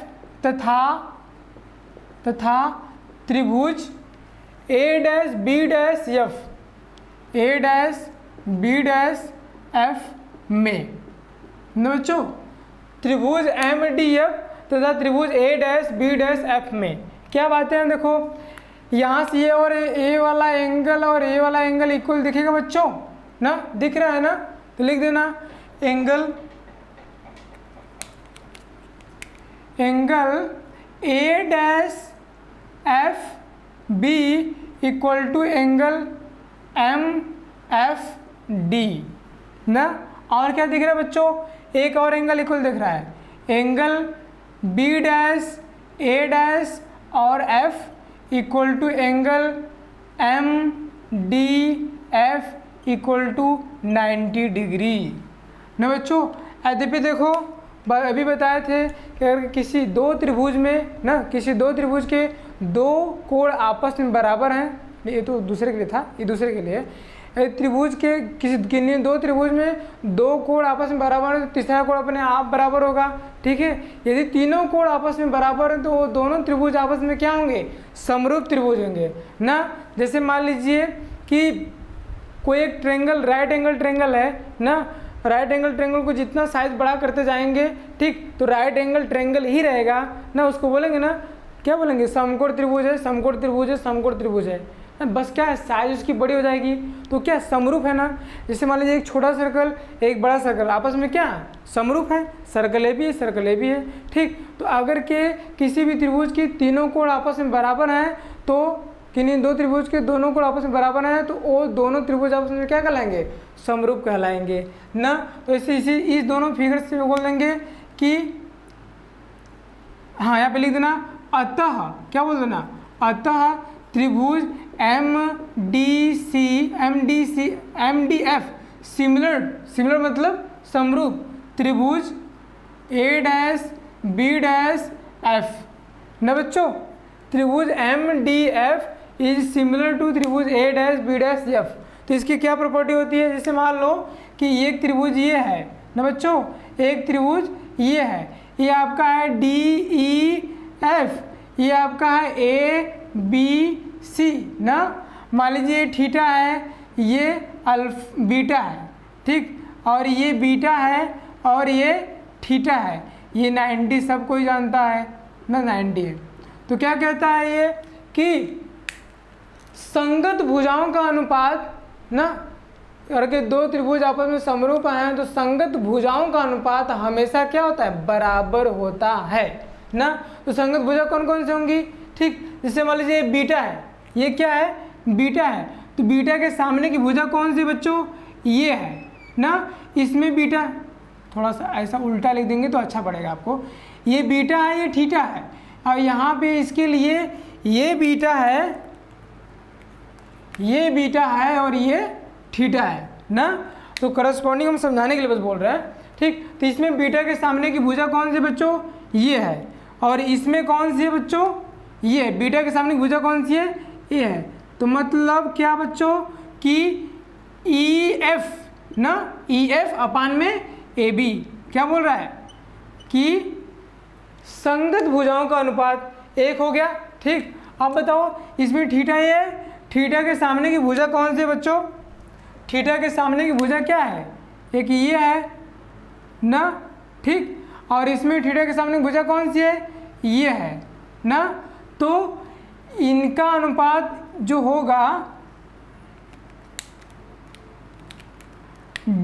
तथा त्रिभुज A dash B dash F, A dash B dash F में न बच्चों, त्रिभुज MDF तथा त्रिभुज A dash B dash F में क्या बातें हैं, देखो यहाँ से ये और A वाला एंगल और A वाला एंगल इक्वल दिखेगा बच्चों ना, दिख रहा है ना, तो लिख देना angle A dash F B equal to angle MFD ना। और क्या दिख रहा है बच्चों, एक और एंगल इक्वल दिख रहा है, angle B dash A dash और F equal to angle MDF equal to 90 degree ना बच्चों। यद्यपि देखो अभी बताए थे कि अगर किसी दो त्रिभुज में ना, किसी दो त्रिभुज के दो कोण आपस में बराबर हैं, ये तो दूसरे के लिए था, ये दूसरे के लिए, यदि त्रिभुज के किन्हीं दो त्रिभुज में दो कोण आपस में बराबर है तो तीसरा कोण अपने आप बराबर होगा, ठीक है। यदि तीनों कोण आपस में बराबर है तो वो दोनों त्रिभुज आपस में क्या होंगे, समरूप त्रिभुज होंगे ना। जैसे मान लीजिए कि कोई एक ट्रेंगल, राइट एंगल ट्रेंगल है ना, राइट एंगल ट्रेंगल को जितना साइज बड़ा करते जाएंगे, ठीक, तो राइट एंगल ट्रेंगल ही रहेगा ना, उसको बोलेंगे ना, क्या बोलेंगे, समकोण त्रिभुज है, समकोण त्रिभुज है, समकोण त्रिभुज है। बस क्या है, साइज उसकी बड़ी हो जाएगी तो क्या समरूप है ना। जैसे मान लीजिए एक छोटा सर्कल एक बड़ा सर्कल आपस में क्या समरूप है, सर्कल ए भी है, सर्कल ए भी है, ठीक। तो अगर के किसी भी त्रिभुज की तीनों कोण आपस में बराबर हैं तो किन्हीं दो त्रिभुज के दोनों कोण आपस में बराबर हैं तो वो दोनों त्रिभुज आपस में क्या कहलाएंगे, समरूप कहलाएंगे ना। तो इस दोनों फिगर से बोल देंगे कि हाँ, यहाँ पे लिख देना अतः, क्या बोल देना, अतः त्रिभुज MDF सिमिलर मतलब समरूप त्रिभुज A', B'F ना बच्चों। त्रिभुज MDF इज सिमिलर टू त्रिभुज A', B'F। तो इसकी क्या प्रॉपर्टी होती है, जैसे मान लो कि एक त्रिभुज ये है ना बच्चों, एक त्रिभुज ये है, ये आपका है DEF, ये आपका है ABC ना। मान लीजिए ये थीटा है, ये बीटा है, ठीक, और ये बीटा है और ये थीटा है, ये 90 सब कोई जानता है ना, 90 है। तो क्या कहता है ये कि संगत भुजाओं का अनुपात ना, अगर दो त्रिभुज आपस में समरूप हैं तो संगत भुजाओं का अनुपात हमेशा क्या होता है, बराबर होता है ना। तो संगत भुजा कौन कौन से होंगी, ठीक। जैसे मान लीजिए बीटा है, ये क्या है, बीटा है, तो बीटा के सामने की भुजा कौन सी बच्चों, ये है ना। इसमें बीटा, थोड़ा सा ऐसा उल्टा लिख देंगे तो अच्छा पड़ेगा आपको, ये बीटा है, ये थीटा है, और यहाँ पे इसके लिए ये बीटा है, ये बीटा है और ये थीटा है ना। तो करस्पॉन्डिंग हम समझाने के लिए बस बोल रहे हैं, ठीक। तो इसमें बीटा के सामने की भुजा कौन सी बच्चों, ये है, और इसमें कौन सी है बच्चों, ये है। बीटा के सामने की भुजा कौन सी है, ये है। तो मतलब क्या बच्चों कि EF ना, EF अपान में AB क्या बोल रहा है कि संगत भुजाओं का अनुपात एक हो गया, ठीक। अब बताओ इसमें थीटा ये है, थीटा के सामने की भुजा कौन सी है बच्चों, थीटा के सामने की भुजा क्या है, एक ये है ना, ठीक, और इसमें थीटा के सामने की भुजा कौन सी है, ये है ना। तो इनका अनुपात जो होगा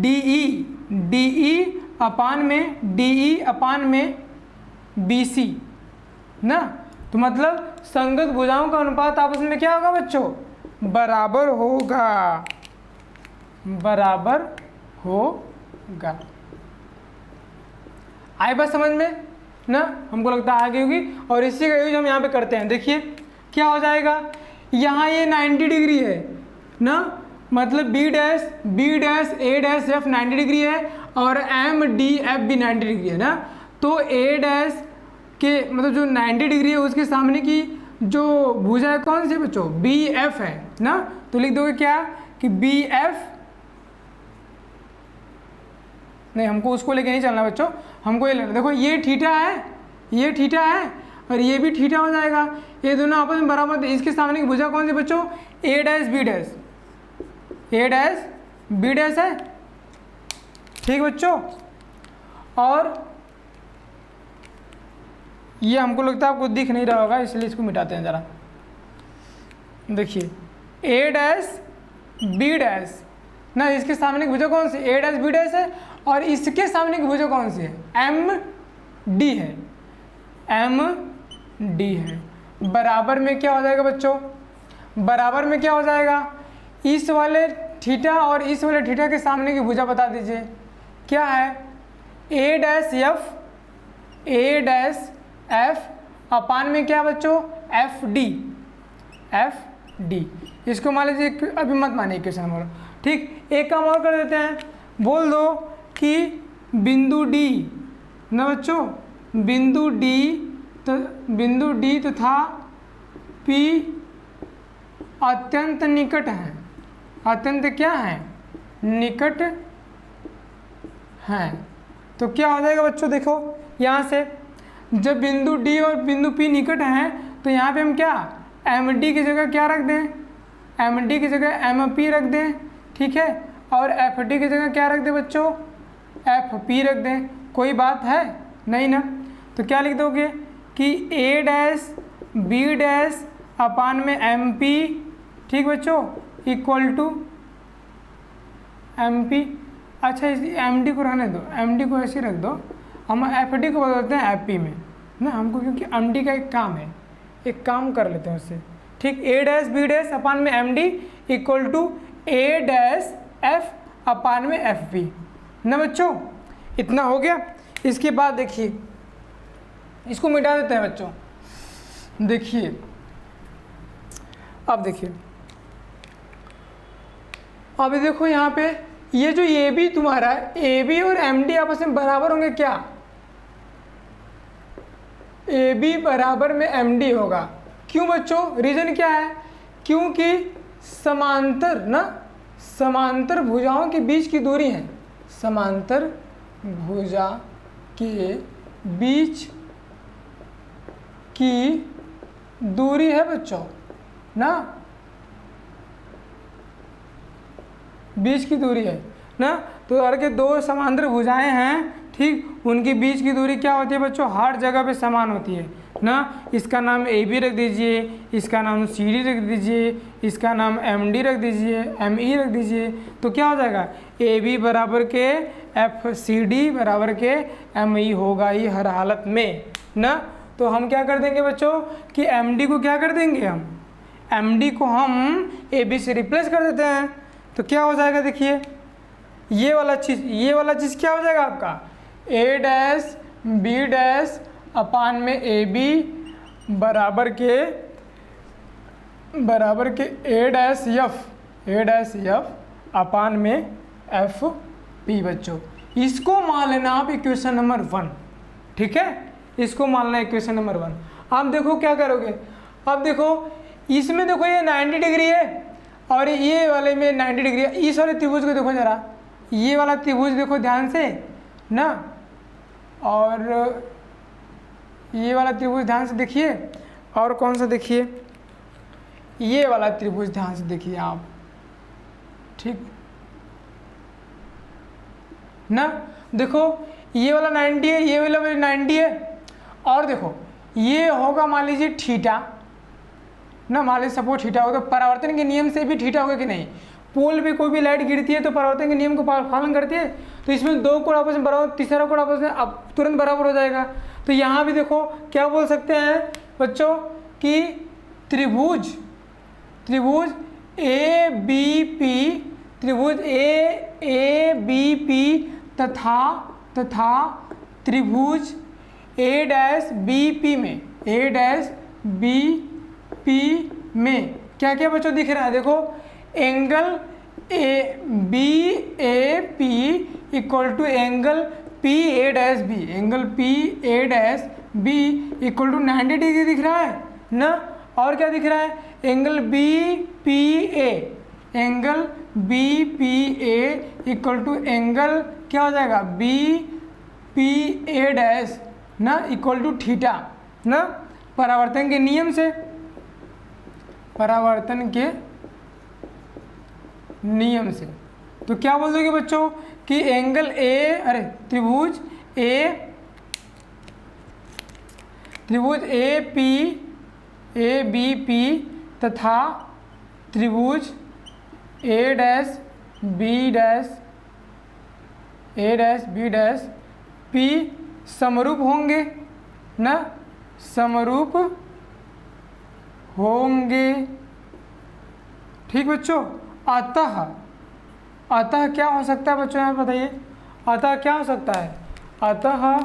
DE अपान में BC ना। तो मतलब संगत भुजाओं का अनुपात आपस में क्या होगा बच्चों, बराबर होगा, बराबर होगा। आई बात समझ में ना, हमको लगता है आ गई होगी। और इसी का यूज हम यहाँ पे करते हैं, देखिए क्या हो जाएगा, यहाँ ये 90 डिग्री है ना, मतलब B' A', F 90 डिग्री है और MDF भी 90 डिग्री है ना। तो A' के मतलब जो 90 डिग्री है उसके सामने की जो भुजा है कौन सी है बच्चों, BF है ना। तो लिख दोगे क्या कि BF, नहीं हमको उसको लेके नहीं चलना बच्चों, हमको ये लेना, देखो ये थीटा है, ये थीटा है और ये भी थीटा हो जाएगा, ये दोनों आपस में बराबर। इसके सामने की भुजा कौन सी बच्चों, A', B' है, ठीक बच्चों। और ये हमको लगता है आपको दिख नहीं रहा होगा इसलिए इसको मिटाते हैं ज़रा। देखिए A', B' ना, इसके सामने की भुजा कौन सी, A', B' है, और इसके सामने की भुजा कौन सी है, MD है, MD है। बराबर में क्या हो जाएगा बच्चों, बराबर में क्या हो जाएगा, इस वाले थीटा और इस वाले थीटा के सामने की भुजा बता दीजिए क्या है, A', F अपान में क्या बच्चों, FD। इसको मान लीजिए, अभी मत मानिए क्वेश्चन नंबर, ठीक। एक काम और कर देते हैं, बोल दो कि बिंदु D ना बच्चों, बिंदु D तथा P अत्यंत निकट हैं, अत्यंत क्या हैं, निकट हैं। तो क्या हो जाएगा बच्चों, देखो यहाँ से जब बिंदु डी और बिंदु पी निकट हैं तो यहाँ पे हम क्या एम डी की जगह क्या रख दें, एम डी की जगह एम पी रख दें, ठीक है, और एफ डी की जगह क्या रख दें बच्चों, एफ पी रख दें। कोई बात है नहीं ना। तो क्या लिख दोगे कि ए डैश बी डैश अपान में एम पी, ठीक बच्चों, इक्वल टू एम पी। अच्छा इस एम डी को रहने दो, एम डी को ऐसे रख दो, हम एफ डी को बदलते हैं एफ पी में ना हमको, क्योंकि एम डी का एक काम है, एक काम कर लेते हैं उससे, ठीक। A dash B dash upon में M D equal to A dash F upon में एफ पी ना बच्चों। इतना हो गया। इसके बाद देखिए इसको मिटा देते हैं बच्चों। देखिए अब देखिए, अभी देखो यहाँ पे ये जो ए बी तुम्हारा ए बी और एम डी आपस में बराबर होंगे क्या, ए बी बराबर में एम डी होगा। क्यों बच्चों, रीजन क्या है, क्योंकि समांतर ना, समांतर भुजाओं के बीच की दूरी है, समांतर भुजा के बीच की दूरी है बच्चों ना, बीच की दूरी है ना। तो अगर के दो समांतर भुजाएं हैं, ठीक, उनके बीच की दूरी क्या होती है बच्चों, हर जगह पे समान होती है ना। इसका नाम ए बी रख दीजिए, इसका नाम सी डी रख दीजिए, इसका नाम एम डी रख दीजिए, एम ई रख दीजिए। तो क्या हो जाएगा, ए बी बराबर के एफ सी डी बराबर के एम ई होगा ही हर हालत में ना। तो हम क्या कर देंगे बच्चों कि एम डी को क्या कर देंगे, हम एम डी को हम ए बी से रिप्लेस कर देते हैं। तो क्या हो जाएगा, देखिए ये वाला चीज़ क्या हो जाएगा आपका, ए डैश बी डैश अपान में ए बी बराबर के ए डैश एफ अपान में एफ पी बच्चों। इसको मान लेना आप इक्वेशन नंबर 1, ठीक है, इसको मानना इक्वेशन नंबर 1। आप देखो क्या करोगे, अब देखो इसमें देखो ये 90 डिग्री है और ये वाले में 90 डिग्री है। इस वाले त्रिभुज को देखो जरा, ये वाला त्रिभुज देखो ध्यान से ना, और ये वाला त्रिभुज ध्यान से देखिए, और कौन सा देखिए, ये वाला त्रिभुज ध्यान से देखिए आप, ठीक ना। देखो ये वाला 90 है, ये वाला 90 है, और देखो ये होगा मान लीजिए थीटा ना, मान लीजिए सपोज थीटा होगा, तो परावर्तन के नियम से भी थीटा होगा कि नहीं, पोल पे कोई भी लाइट गिरती है तो परावर्तन के नियम को पालन करती है। तो इसमें दो कोण आपस में बराबर, तीसरा कोण आपस में अब तुरंत बराबर हो जाएगा। तो यहाँ भी देखो क्या बोल सकते हैं बच्चों कि त्रिभुज ए बी पी तथा त्रिभुज ए डैश बी पी में क्या क्या बच्चों दिख रहा है, देखो angle A B A P equal to angle P A dash B, angle P A dash B equal to 90 degree दिख रहा है ना। और क्या दिख रहा है, angle B P A equal to angle क्या हो जाएगा, बी पी ए डैश ना इक्वल टू थीटा ना, परावर्तन के नियम से, परावर्तन के नियम से। तो क्या बोल दोगे बच्चों कि एंगल त्रिभुज ए बी पी तथा त्रिभुज ए डैश बी डैश पी समरूप होंगे ना, समरूप होंगे, ठीक बच्चों। अतः क्या हो सकता है बच्चों, यहाँ बताइए, अतः क्या हो सकता है, अतः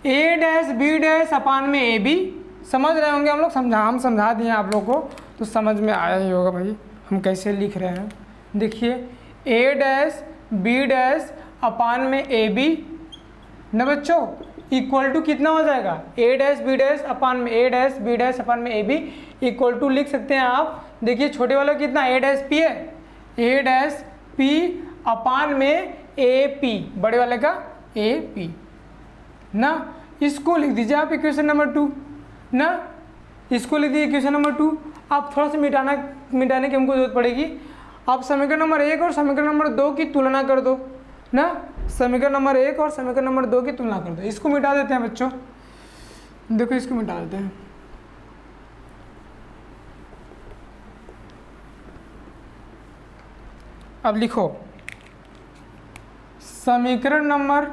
ए डैश बी डैश अपान में ए बी, समझ रहे होंगे हम लोग, हम समझा दिए आप लोग को तो समझ में आया ही होगा भाई हम कैसे लिख रहे हैं। देखिए ए डैश बी डैश अपान में ए बी न बच्चों, इक्वल टू कितना हो जाएगा, ए डैश बी डैश अपान में ए डैश बी डैश अपान में ए बी इक्वल टू लिख सकते हैं आप। देखिए छोटे वाला कितना ए डैश पी है, ए डैश पी अपान में ए पी, बड़े वाले का ए पी ना। इसको लिख दीजिए आप इक्वेशन नंबर 2 ना, इसको लिख दीजिए इक्वेशन नंबर 2। आप थोड़ा सा मिटाने की हमको जरूरत पड़ेगी। आप समीकरण नंबर 1 और समीकरण नंबर 2 की तुलना कर दो ना, समीकरण नंबर 1 और समीकरण नंबर 2 की तुलना कर दो। इसको मिटा देते हैं बच्चों, देखो इसको मिटा देते हैं। अब लिखो समीकरण नंबर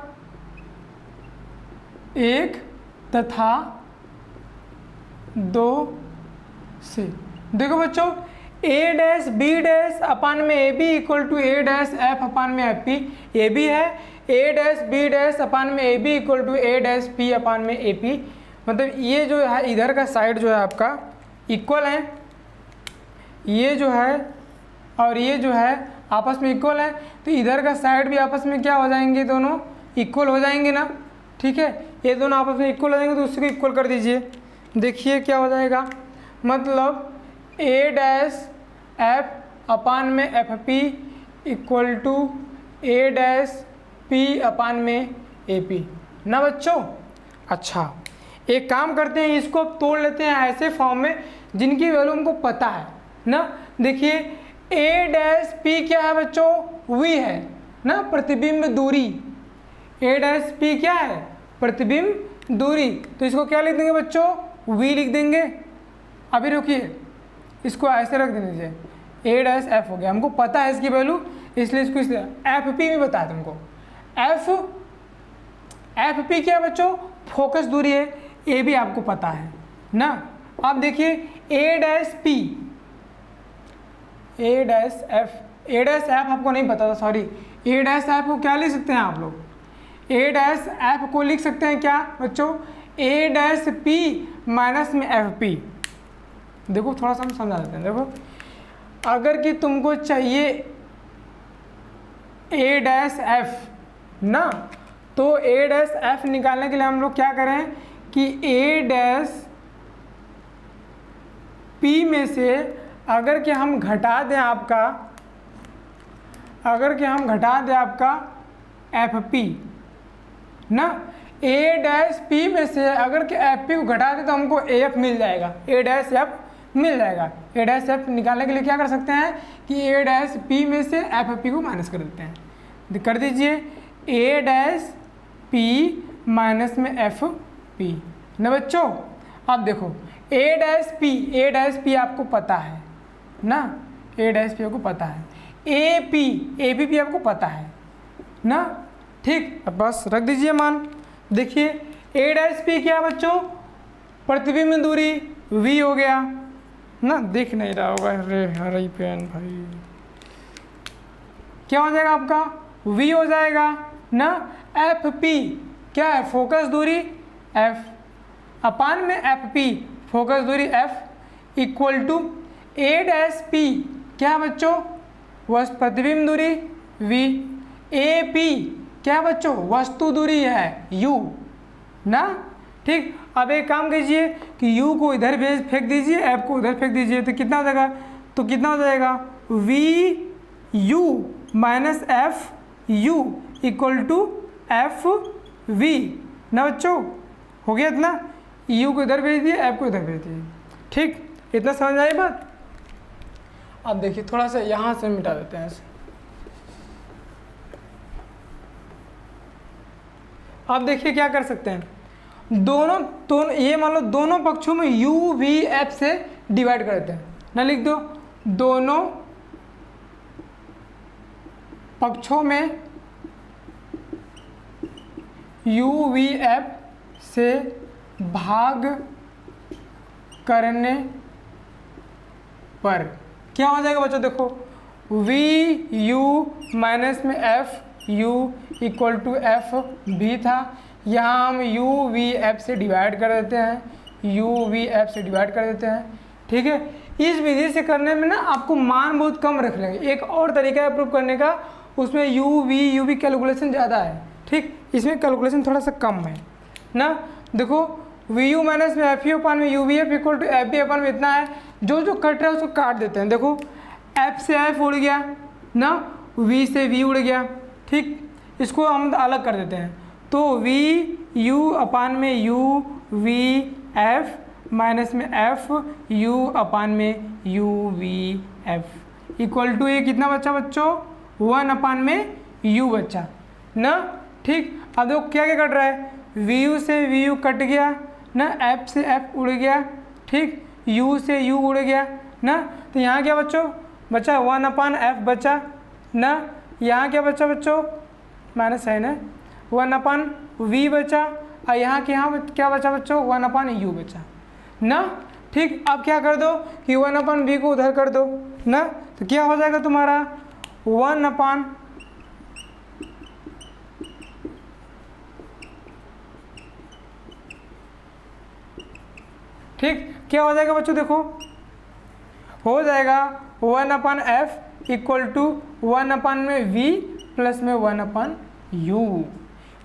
1 तथा 2 से, देखो बच्चों A dash B dash upon में A B equal to A dash F upon में एफ पी, ए बी है, A dash B dash upon में A B equal to A dash P upon में A P, मतलब ये जो है इधर का साइड जो है आपका इक्वल है, ये जो है और ये जो है आपस में इक्वल है, तो इधर का साइड भी आपस में क्या हो जाएंगे, दोनों इक्वल हो जाएंगे ना। ठीक है, ये दोनों आपस में इक्वल हो जाएंगे तो उसको इक्वल कर दीजिए। देखिए क्या हो जाएगा, मतलब ए डैश एफ अपान में F P equal to A dash P upon में ए पी ना बच्चों। अच्छा एक काम करते हैं, इसको अब तोड़ लेते हैं ऐसे फॉर्म में जिनकी वैल्यू हमको पता है ना। देखिए ए डैश पी क्या है बच्चों, वी है ना, प्रतिबिंब दूरी। ए डैश पी क्या है, प्रतिबिंब दूरी, तो इसको क्या लिख देंगे बच्चों, वी लिख देंगे। अभी रुकिए, इसको ऐसे रख दीजिए, ए डैश एफ हो गया, हमको पता है इसकी वैल्यू, इसलिए इसको इस एफ पी भी बताया तुमको। एफ पी क्या है बच्चों, फोकस दूरी है, ये भी आपको पता है ना। अब देखिए ए dash P, A dash F आपको नहीं पता था, सॉरी। ए डैश एफ को क्या लिख सकते हैं आप लोग, ए डैश एफ को लिख सकते हैं क्या बच्चों, ए डैश पी माइनस में एफ पी। देखो थोड़ा सा हम समझा देते हैं। देखो अगर कि तुमको चाहिए ए डैश एफ ना, तो ए डैश एफ निकालने के लिए हम लोग क्या करें कि ए डैश पी में से अगर कि हम घटा दें आपका, एफ पी ना, ए डैश पी में से अगर कि एफ पी को घटा दें तो हमको ए एफ मिल जाएगा, ए डैश एफ मिल जाएगा। ए डैश एफ निकालने के लिए क्या कर सकते हैं कि ए डैश पी में से एफ पी को माइनस कर देते हैं, कर दीजिए ए डैश पी माइनस में एफ पी ना बच्चों। अब देखो ए डैश पी आपको पता है ना, ए डैश पी आपको पता है, ए पी भी आपको पता है ना। ठीक, अब बस रख दीजिए मान। देखिए ए डैश पी क्या बच्चों, प्रतिबिंब दूरी v हो गया ना, दिख नहीं रहा होगा, अरे हरी पेन भाई, क्या हो जाएगा आपका v हो जाएगा ना। एफ पी क्या है, फोकस दूरी f अपान में एफ पी फोकस दूरी f equal to A dash P क्या बच्चों, वस्तु प्रतिबिंब दूरी v, ए पी क्या बच्चों, वस्तु दूरी है u ना। ठीक, अब एक काम कीजिए कि u को इधर फेंक दीजिए, f को उधर फेंक दीजिए, तो कितना हो जाएगा, कितना हो जाएगा v u minus F U equal to F V ना बच्चों, हो गया इतना। u को इधर भेज दिए, f को इधर भेज दिए। ठीक, इतना समझ आई बात। अब देखिए थोड़ा सा यहाँ से मिटा देते हैं ऐसे। अब देखिए क्या कर सकते हैं, दोनों ये मान लो दोनों पक्षों में u v f से डिवाइड कर देते हैं ना, लिख दो दोनों पक्षों में u v f से भाग करने पर क्या हो जाएगा बच्चों, देखो v u माइनस में f u equal to F भी था, यहाँ हम u v f से डिवाइड कर देते हैं, u v f से डिवाइड कर देते हैं। ठीक है, इस विधि से करने में ना आपको मान बहुत कम रख लेंगे। एक और तरीका है प्रूव करने का, उसमें u v कैलकुलेशन ज़्यादा है। ठीक, इसमें कैलकुलेशन थोड़ा सा कम है। ना। देखो वी यू माइनस में एफ यू अपान में U V F equal to F B upon में इतना है, जो जो कट रहा है उसको काट देते हैं। देखो एफ से एफ उड़ गया ना, वी से वी उड़ गया, ठीक, इसको हम अलग कर देते हैं। तो वी यू अपान में यू वी एफ माइनस में एफ यू अपान में U V F equal to ये कितना बच्चा बच्चों, 1 अपान में यू बच्चा ना, ठीक। अब देखो क्या क्या कट रहा है, वी यू से वी यू कट गया ना, एफ से एफ उड़ गया, ठीक, यू से यू उड़ गया ना। तो यहाँ क्या बच्चों बचा, 1 अपान एफ बचा ना, यहाँ क्या बचा बच्चों, माइनस है ना, 1 अपान वी बचा, और यहाँ के यहाँ क्या बचा बच्चों, 1 अपान यू बचा ना, ठीक। अब क्या कर दो कि 1 अपान वी को उधर कर दो ना, तो क्या हो जाएगा तुम्हारा 1 अपान ठीक, क्या हो जाएगा बच्चों, देखो हो जाएगा 1 अपान एफ इक्वल टू 1 अपान में वी प्लस में 1 अपान यू।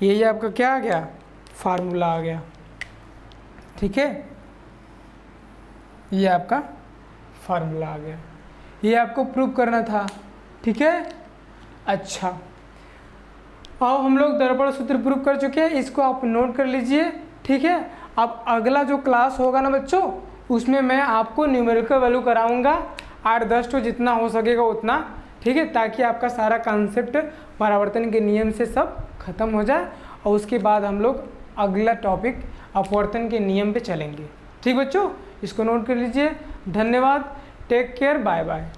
ये आपका क्या आ गया, फार्मूला आ गया, ठीक है, ये आपका फार्मूला आ गया, ये आपको प्रूव करना था, ठीक है। अच्छा, अब हम लोग दर्पण सूत्र प्रूव कर चुके हैं, इसको आप नोट कर लीजिए, ठीक है। अब अगला जो क्लास होगा ना बच्चों, उसमें मैं आपको न्यूमेरिकल वैल्यू कराऊंगा 8-10 तो जितना हो सकेगा उतना, ठीक है, ताकि आपका सारा कॉन्सेप्ट परावर्तन के नियम से सब खत्म हो जाए, और उसके बाद हम लोग अगला टॉपिक अपवर्तन के नियम पे चलेंगे, ठीक बच्चों, इसको नोट कर लीजिए। धन्यवाद, टेक केयर, बाय बाय।